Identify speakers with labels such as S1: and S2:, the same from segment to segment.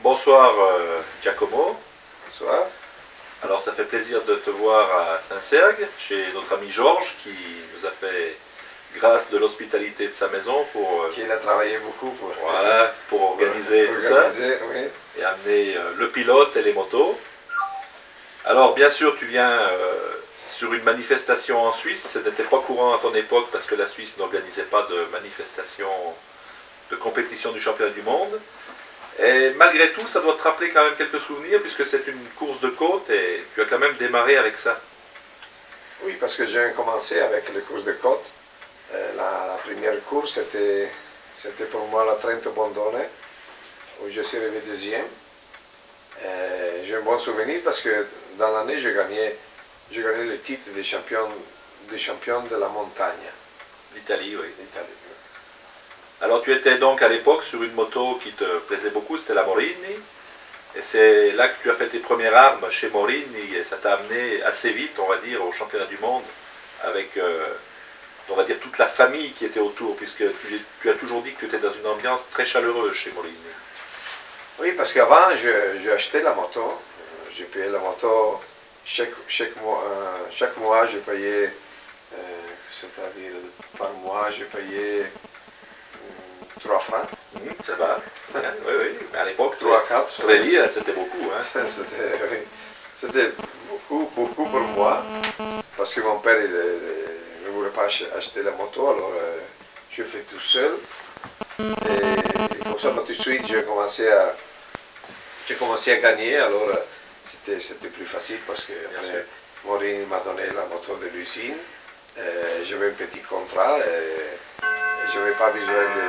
S1: Bonsoir Giacomo.
S2: Bonsoir.
S1: Alors ça fait plaisir de te voir à Saint-Sergue, chez notre ami Georges qui nous a fait grâce de l'hospitalité de sa maison pour,
S2: Il a travaillé beaucoup pour,
S1: voilà, pour organiser tout ça
S2: oui.
S1: et amener le pilote et les motos. Alors bien sûr tu viens sur une manifestation en Suisse, ce n'était pas courant à ton époque parce que la Suisse n'organisait pas de manifestation, de compétition du championnat du monde. Et malgré tout, ça doit te rappeler quand même quelques souvenirs, puisque c'est une course de côte et tu as quand même démarré avec ça.
S2: Oui, parce que j'ai commencé avec les courses de côte. La première course, c'était pour moi la Trento Bondone, où je suis arrivé deuxième. J'ai un bon souvenir parce que dans l'année, j'ai gagné le titre des champions de la montagne.
S1: L'Italie, oui.
S2: L'Italie.
S1: Alors tu étais donc à l'époque sur une moto qui te plaisait beaucoup, c'était la Morini. Et c'est là que tu as fait tes premières armes chez Morini et ça t'a amené assez vite, on va dire, au championnat du monde avec, on va dire, toute la famille qui était autour, puisque tu as toujours dit que tu étais dans une ambiance très chaleureuse chez Morini.
S2: Oui, parce qu'avant, j'ai acheté la moto. J'ai payé la moto chaque mois, j'ai payé, c'est-à-dire par mois, j'ai payé 3 francs.
S1: Ça va, oui, oui, mais à l'époque,
S2: 3, 4.
S1: très lire, c'était beaucoup. Hein.
S2: C'était beaucoup pour moi, parce que mon père ne voulait pas acheter la moto, alors je fais tout seul. Et comme ça, tout de suite, j'ai commencé à gagner, alors c'était plus facile, parce que Morini m'a donné la moto de l'usine, j'avais un petit contrat, et je n'avais pas besoin de...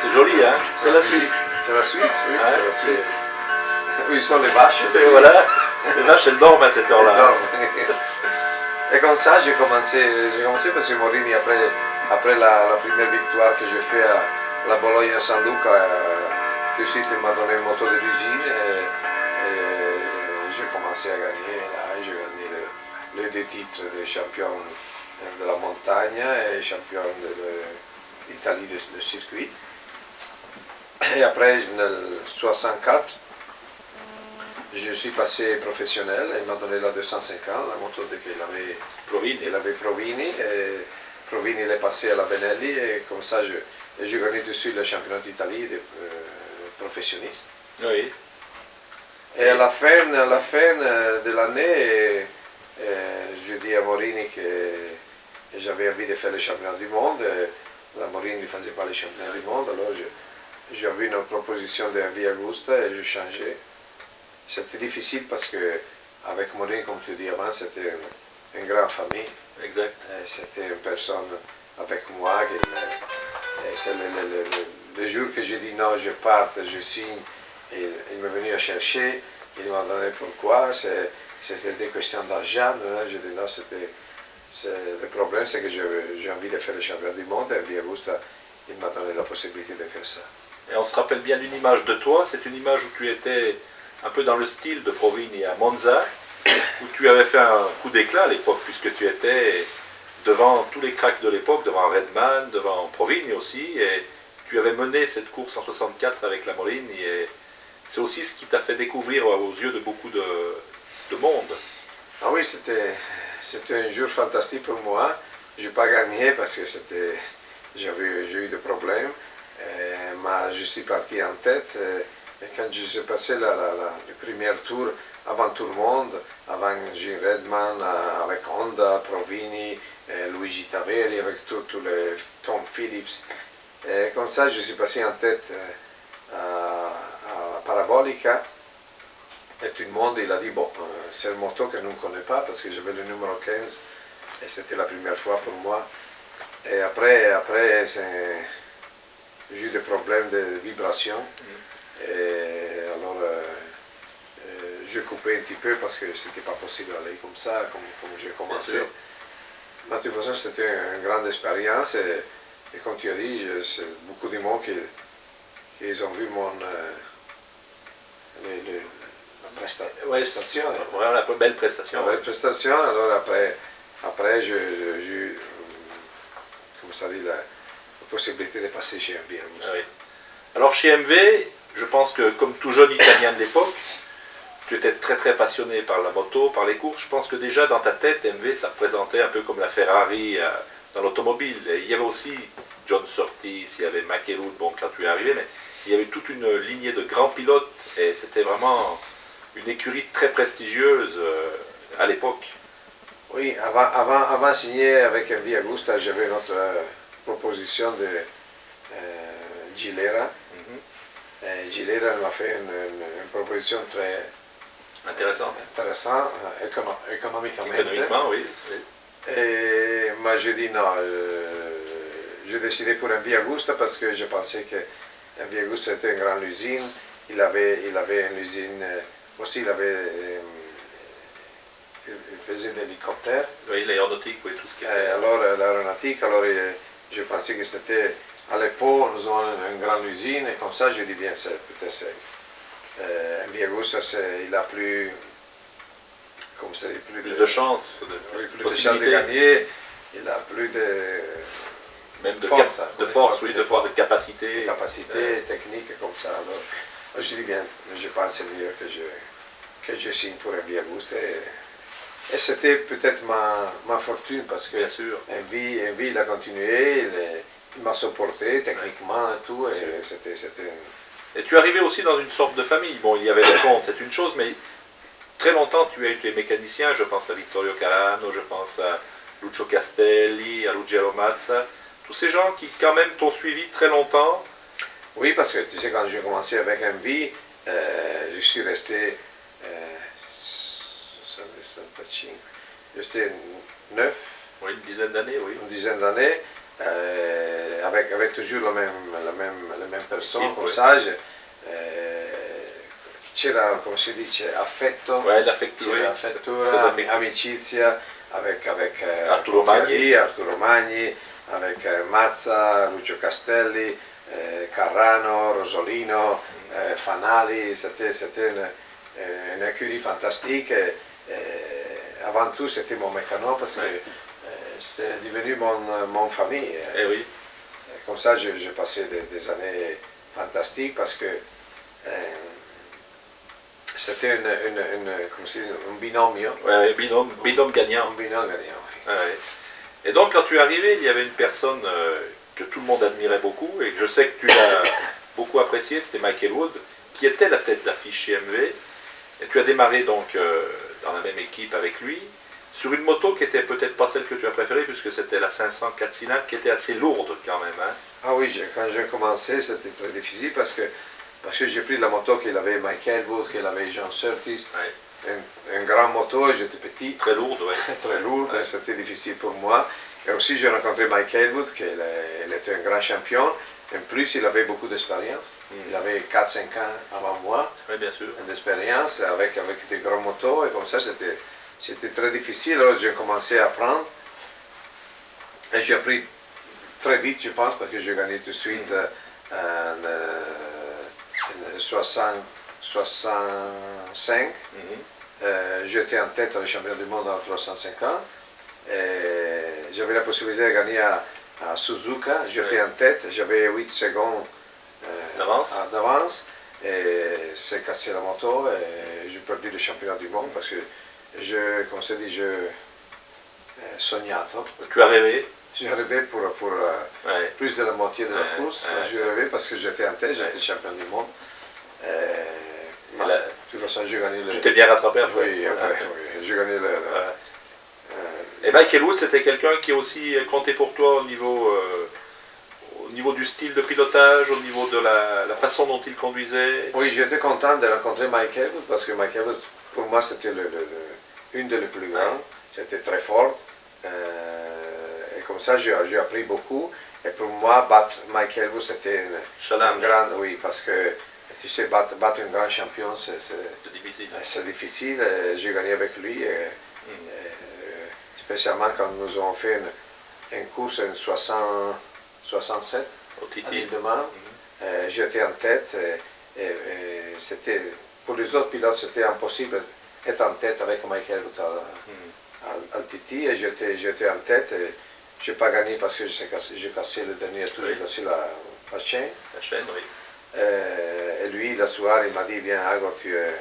S1: C'est joli, hein? C'est la Suisse.
S2: C'est la Suisse, oui,
S1: Ouais,
S2: c'est la Suisse. Où ils sont les vaches aussi.
S1: Et voilà, les vaches elles dorment à cette heure-là.
S2: Et comme ça, j'ai commencé parce que Morini, après la première victoire que j'ai fait à la Bologna-San Luca, tout de suite il m'a donné une moto de l'usine et j'ai commencé à gagner. Là, j'ai gagné les 2 titres de champion de la montagne et champion d'Italie de circuit. Et après, en 1964, je suis passé professionnel et il m'a donné la 250, la moto qu'il avait Provini. Et Provini est passé à la Benelli et comme ça, j'ai gagné dessus le championnat d'Italie de professionniste.
S1: Oui.
S2: Et à la fin de l'année, je dis à Morini que j'avais envie de faire le championnat du monde. La Morini ne faisait pas le championnat du monde, alors j'ai vu une proposition de Via Augusta et j'ai changé. C'était difficile parce que avec Morini, comme tu dis avant, c'était une grande famille.
S1: Exact.
S2: C'était une personne avec moi. C'est le jour que j'ai dit non, je parte, je signe, il m'est venu à chercher, il m'a donné pourquoi. C'était des questions d'argent. J'ai dit non, le problème c'est que j'ai envie de faire le championnat du monde et Via Augusta, il m'a donné la possibilité de faire ça.
S1: Et on se rappelle bien d'une image de toi, c'est une image où tu étais un peu dans le style de Provini à Monza, où tu avais fait un coup d'éclat à l'époque, puisque tu étais devant tous les cracks de l'époque, devant Redman, devant Provini aussi, et tu avais mené cette course en 64 avec la Morini, et c'est aussi ce qui t'a fait découvrir aux yeux de beaucoup de monde.
S2: Ah oui, c'était un jour fantastique pour moi. Je n'ai pas gagné parce que j'ai eu des problèmes. Mais je suis parti en tête et quand je suis passé le premier tour avant tout le monde, avant Jim Redman, avec Honda, Provini, Luigi Taveri, avec tous les Tom Phillips. Et comme ça, je suis passé en tête à la Parabolica et tout le monde il a dit bon, c'est une moto que nous ne connaissons pas parce que j'avais le numéro 15 et c'était la première fois pour moi. Et après j'ai eu des problèmes de vibration et alors j'ai coupé un petit peu parce que c'était pas possible d'aller comme ça, comme j'ai commencé. Mais de toute façon, c'était une grande expérience et comme tu as dit, c'est beaucoup de monde qui ont vu prestation.
S1: Voilà, la belle prestation.
S2: La belle prestation, alors après j'ai eu, comme ça dit, la possibilité de passer chez MV.
S1: Oui. Alors chez MV, je pense que comme tout jeune Italien de l'époque, tu étais très très passionné par la moto, par les courses. Je pense que déjà dans ta tête, MV, ça représentait un peu comme la Ferrari dans l'automobile. Il y avait aussi John Surtees, il y avait McElwood, bon, quand tu es arrivé, mais il y avait toute une lignée de grands pilotes et c'était vraiment une écurie très prestigieuse à l'époque.
S2: Oui, avant de signer avec MV Agusta, j'avais une autre proposition de Gilera. Gilera m'a fait une proposition très
S1: intéressante,
S2: économiquement.
S1: Économiquement, oui.
S2: Et moi, je dis non. J'ai décidé pour MV Agusta parce que je pensais que MV Agusta était une grande usine. Il avait une usine aussi, il faisait des hélicoptères.
S1: Oui, l'aéronautique, oui, tout ce qui était.
S2: Alors, l'aéronautique, alors je pensais que c'était à l'époque, nous avons une grande usine, et comme ça, je dis bien, peut-être MV Agusta, il a plus. Comme ça,
S1: plus de chance,
S2: plus de chance de gagner, il a plus de.
S1: Même de force, oui, de capacité.
S2: De capacité technique, comme ça. Alors, je dis bien, je pense que c'est mieux que je signe pour MV Agusta. Et c'était peut-être ma fortune parce que MV, il a continué, il m'a supporté techniquement et tout.
S1: Et tu es arrivé aussi dans une sorte de famille. Bon, il y avait les comptes, c'est une chose, mais très longtemps tu as été mécanicien. Je pense à Vittorio Carano, je pense à Lucio Castelli, à Ruggero Mazza. Tous ces gens qui quand même t'ont suivi très longtemps.
S2: Oui, parce que tu sais, quand j'ai commencé avec MV, je suis resté. J'étais 9.
S1: Oui, une dizaine d'années, oui.
S2: Une dizaine d'années, avec toujours la même personne, comme ça. C'era, come si dice, affetto,
S1: ouais, l'affettura,
S2: amicizia avec
S1: Arturo Magni,
S2: avec Mazza, Lucio Castelli, Carrano, Rosolino, Fanali. C'était une écurie fantastique. Avant tout, c'était mon mécano parce que c'est devenu mon famille.
S1: Et oui.
S2: Comme ça, j'ai passé des années fantastiques parce que c'était un binomio.
S1: Oui, binôme gagnant.
S2: Un binôme gagnant, oui.
S1: Ouais. Et donc, quand tu es arrivé, il y avait une personne que tout le monde admirait beaucoup et que je sais que tu l'as beaucoup apprécié, c'était McElwood, qui était la tête d'affiche chez MV. Et tu as démarré donc dans la même équipe avec lui, sur une moto qui était peut-être pas celle que tu as préférée, puisque c'était la 500 4 cylindres, qui était assez lourde quand même. Hein.
S2: Ah oui, quand j'ai commencé, c'était très difficile parce que j'ai pris la moto qu'il avait Mike Elwood, qu'il avait John Surtees, une grande moto, et j'étais petit.
S1: Très lourde, oui.
S2: Très lourde, ouais. C'était difficile pour moi. Et aussi, j'ai rencontré Mike Elwood, qui était un grand champion. En plus, il avait beaucoup d'expérience. Il avait 4-5 ans avant moi.
S1: Oui, bien sûr.
S2: D'expérience avec des grands motos. Et comme ça, c'était très difficile. Alors, j'ai commencé à apprendre. Et j'ai appris très vite, je pense, parce que j'ai gagné tout de suite en 65. J'étais en tête au championnat du monde en 350. J'avais la possibilité de gagner à Suzuka, j'étais en tête, j'avais 8 secondes d'avance et c'est cassé la moto et j'ai perdu le championnat du monde parce que comme ça dit, sognato.
S1: Tu as rêvé?
S2: J'ai rêvé pour plus de la moitié de la course, j'ai rêvé parce que j'étais en tête, j'étais champion du monde. De toute façon, j'ai gagné le...
S1: Tu t'es bien rattrapé après?
S2: Oui, j'ai gagné le...
S1: Et McElwood, c'était quelqu'un qui aussi comptait pour toi au niveau du style de pilotage, au niveau de la façon dont il conduisait?
S2: Oui, j'étais content de rencontrer Mike Elwood parce que Mike Elwood, pour moi, c'était une des plus grandes. C'était très fort. Et comme ça, j'ai appris beaucoup. Et pour moi, battre Mike Elwood, c'était une grande... Oui, parce que, tu sais, battre un grand champion, c'est
S1: difficile.
S2: C'est difficile. J'ai gagné avec lui. Spécialement quand nous avons fait une course en 67
S1: au Titi.
S2: J'étais en tête et c'était, pour les autres pilotes c'était impossible d'être en tête avec Michael al Titi et j'étais en tête et je n'ai pas gagné parce que j'ai cassé le dernier tour, j'ai cassé la chaîne.
S1: La chaîne, oui.
S2: Et lui, le soir, il m'a dit, bien, Ago, tu es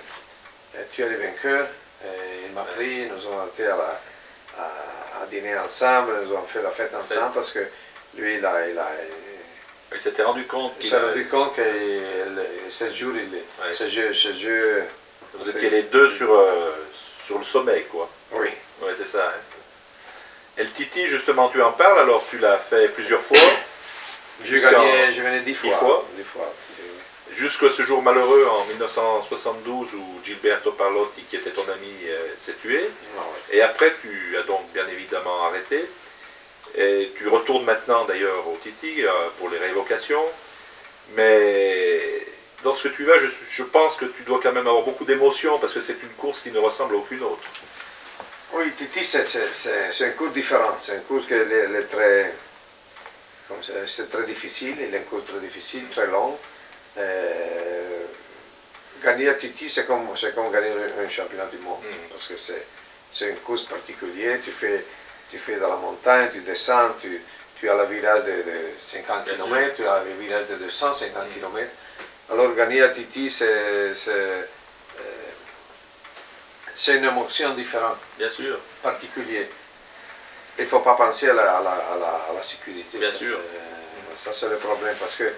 S2: le vainqueur. Et il m'a pris, nous avons été à dîner ensemble, nous avons fait la fête ensemble parce que lui,
S1: il s'était rendu compte
S2: qu'il que ce jour, ce jeu,
S1: vous étiez les deux sur le sommet, quoi.
S2: Oui.
S1: Oui, c'est ça. Hein. Et le Titi, justement, tu en parles, alors tu l'as fait plusieurs fois.
S2: Je venais 10 fois.
S1: Jusqu'à ce jour malheureux en 1972 où Gilberto Parlotti, qui était ton ami, s'est tué.
S2: Ah, ouais.
S1: Et après, tu as donc bien évidemment arrêté. Et tu retournes maintenant d'ailleurs au Titi pour les révocations. Mais lorsque tu vas, je pense que tu dois quand même avoir beaucoup d'émotions parce que c'est une course qui ne ressemble à aucune autre.
S2: Oui, Titi, c'est un cours différent. C'est un cours qui est très... C'est très difficile, il est un cours très difficile, très long. Gagner à Titi, c'est comme gagner un championnat du monde, parce que c'est une course particulière, tu fais dans la montagne, tu descends, tu as le virage de 50 km, tu as le virage de 250 km. Alors gagner à Titi, c'est une émotion différente,
S1: bien sûr,
S2: particulière. Il ne faut pas penser à la sécurité.
S1: Bien sûr.
S2: Ça c'est le problème, parce que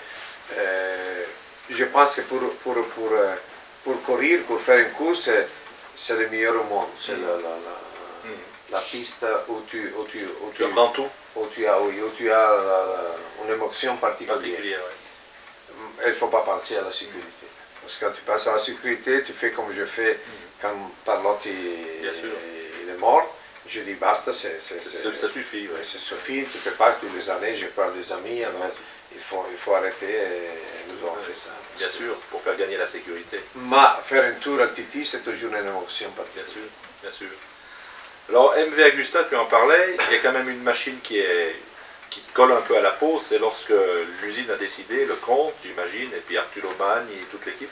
S2: je pense que pour courir, pour faire une course, c'est le meilleur au monde. C'est la piste où tu
S1: apprends tout.
S2: Où tu as une émotion particulière. Il ne faut pas penser à la sécurité. Parce que quand tu penses à la sécurité, tu fais comme je fais quand Parlotti est mort. Je dis basta, ça
S1: suffit. Ouais.
S2: Ça suffit, tu ne peux pas toutes les années, je parle des amis, alors il faut arrêter et nous avons fait ça.
S1: Bien sûr, pour faire gagner la sécurité.
S2: Mais faire un tour à Titi, c'est toujours une émotion particulière.
S1: Bien sûr, bien sûr. Alors MV Agusta, tu en parlais, il y a quand même une machine qui te colle un peu à la peau, c'est lorsque l'usine a décidé, le comte, j'imagine, et puis Arturo Magni et toute l'équipe,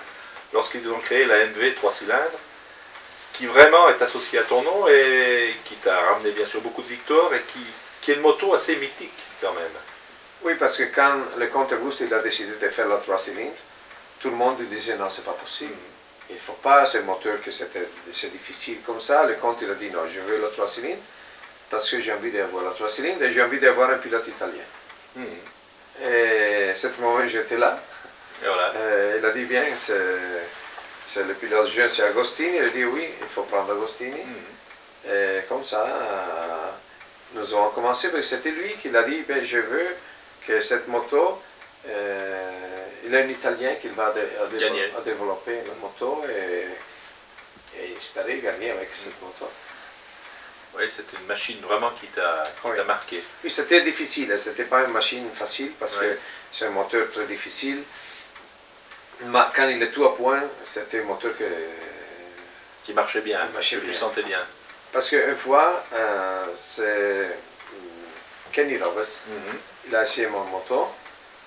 S1: lorsqu'ils ont créé la MV 3 cylindres, qui vraiment est associée à ton nom et qui t'a ramené bien sûr beaucoup de victoires et qui est une moto assez mythique quand même.
S2: Oui, parce que quand le comte Auguste il a décidé de faire la 3 cylindres, tout le monde disait non, c'est pas possible. Il ne faut pas ce moteur que c'est difficile comme ça. Le comte il a dit non, je veux la 3 cylindres parce que j'ai envie d'avoir la 3 cylindres et j'ai envie d'avoir un pilote italien. Et à ce moment j'étais là.
S1: Et voilà.
S2: Il a dit bien, c'est le pilote jeune, c'est Agostini. Il a dit oui, il faut prendre Agostini. Et comme ça, nous avons commencé. C'était lui qui l'a dit, ben, je veux que cette moto, il y a un Italien qui va développer la moto et espérer gagner avec cette moto.
S1: Oui, c'était une machine vraiment qui t'a marqué.
S2: Oui, c'était difficile, ce n'était pas une machine facile parce que c'est un moteur très difficile. Mais quand il est tout à point, c'était un moteur
S1: qui marchait bien, que tu sentais bien.
S2: Parce qu'une fois, c'est Kenny Roberts, il a essayé mon moto.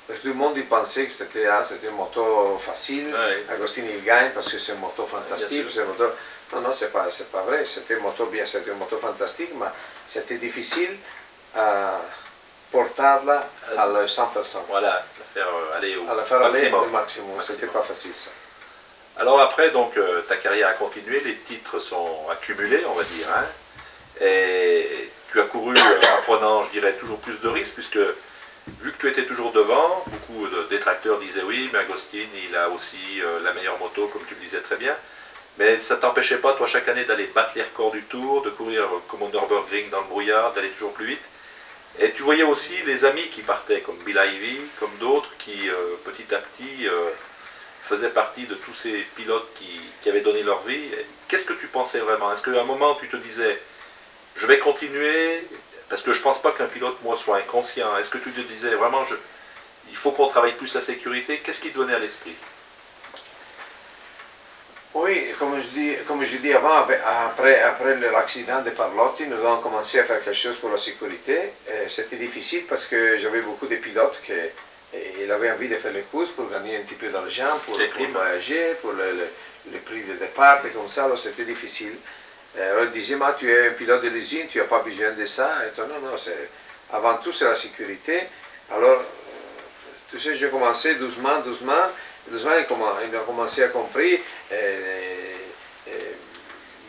S2: Parce que tout le monde il pensait que c'était une moto facile. Agostini il gagne parce que c'est une moto fantastique. Non, non, c'est pas vrai. C'était une moto bien, c'était une moto fantastique, mais c'était difficile à portarla à 100%.
S1: Voilà, la faire aller au
S2: maximum. C'était pas facile ça.
S1: Alors après, donc, ta carrière a continué, les titres sont accumulés, on va dire, hein, et tu as couru en prenant, je dirais, toujours plus de risques, puisque vu que tu étais toujours devant, beaucoup de détracteurs disaient oui, mais Agostini, il a aussi la meilleure moto, comme tu le disais très bien, mais ça ne t'empêchait pas, toi, chaque année, d'aller battre les records du Tour, de courir comme au Nürburgring dans le brouillard, d'aller toujours plus vite. Et tu voyais aussi les amis qui partaient, comme Bill Ivy, comme d'autres, qui petit à petit faisaient partie de tous ces pilotes qui avaient donné leur vie. Qu'est-ce que tu pensais vraiment? Est-ce qu'à un moment tu te disais, je vais continuer, parce que je ne pense pas qu'un pilote, moi, soit inconscient. Est-ce que tu te disais vraiment, il faut qu'on travaille plus la sécurité? Qu'est-ce qui te venait à l'esprit?
S2: Oui, comme je dis avant, après l'accident de Parlotti, nous avons commencé à faire quelque chose pour la sécurité. C'était difficile parce que j'avais beaucoup de pilotes qui avaient envie de faire les courses pour gagner un petit peu d'argent, pour voyager, pour le prix de départ, et comme ça, alors c'était difficile. Alors ils disaient, tu es un pilote de l'usine, tu n'as pas besoin de ça. Et non, non, avant tout c'est la sécurité. Alors, tu sais, j'ai commencé doucement, doucement. Doucement, ils ont commencé à comprendre.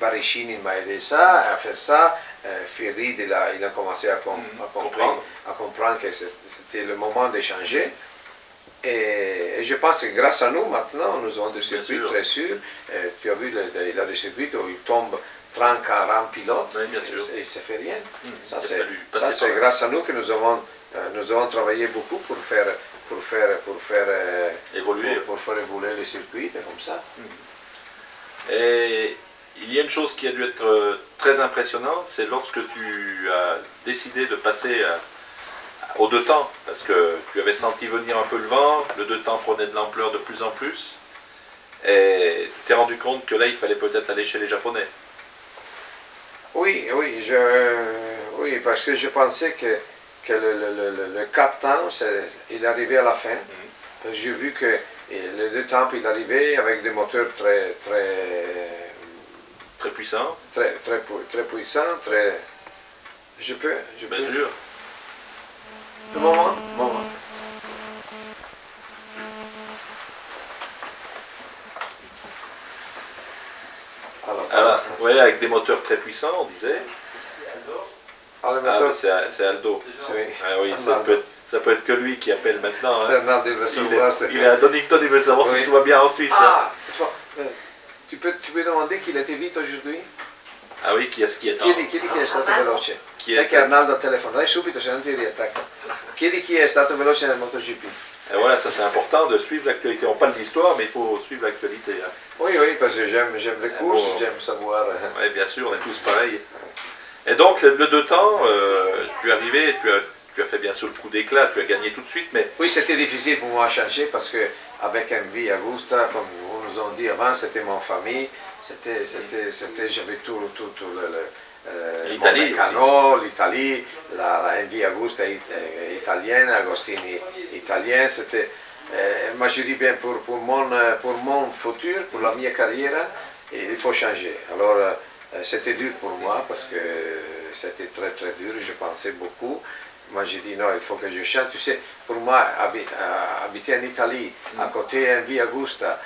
S2: Baricini m'a aidé à faire ça. Ferrid, il a commencé à comprendre que c'était le moment de changer. Et je pense que grâce à nous, maintenant, nous avons des circuits très sûrs. Tu as vu, il a des circuits où il tombe 30, 40 pilotes et il ne se fait rien. Ça, c'est grâce à nous que nous avons travaillé beaucoup pour faire évoluer les circuits comme ça.
S1: Et il y a une chose qui a dû être très impressionnante, c'est lorsque tu as décidé de passer aux deux temps, parce que tu avais senti venir un peu le vent, le deux temps prenait de l'ampleur de plus en plus, et tu t'es rendu compte que là, il fallait peut-être aller chez les Japonais.
S2: Oui, parce que je pensais que le 4 temps, il arrivait à la fin. J'ai vu que les deux temps, il arrivait avec des moteurs très
S1: puissants.
S2: Très puissants, très... Je peux.
S1: Bien sûr.
S2: Un moment.
S1: Alors, oui, avec des moteurs très puissants, on disait. C'est Aldo. Oui, ça peut être que lui qui appelle maintenant.
S2: C'est Arnaldo, il veut savoir.
S1: Il est à Donington, il veut savoir si tout va bien en Suisse.
S2: Tu peux demander qu'il était vite aujourd'hui?
S1: Ah oui, chi è
S2: Chiedi chi è stato veloce. Perché Arnaldo al telefono, dai subito se non ti riattacca. Chiedi chi è stato veloce nel MotoGP.
S1: Et voilà, ça c'est important de suivre l'actualité. On parle d'histoire, mais il faut suivre l'actualité.
S2: Oui, parce que j'aime les courses, j'aime savoir.
S1: Oui, bien sûr, on est tous pareils. Et donc, le deux temps, tu es arrivé, tu as fait bien sûr le coup d'éclat, tu as gagné tout de suite, mais...
S2: Oui, c'était difficile pour moi à changer parce qu'avec MV Agusta, comme vous nous ont dit avant, c'était mon famille. J'avais tout
S1: l'Italie,
S2: l'Italie, la MV Agusta italienne, Agostini italien. Moi je dis bien pour mon futur, pour la mia carrière, il faut changer. Alors c'était dur pour moi parce que c'était très dur, je pensais beaucoup. Moi j'ai dit non, il faut que je change. Tu sais, pour moi, habiter en Italie, à côté MV Agusta,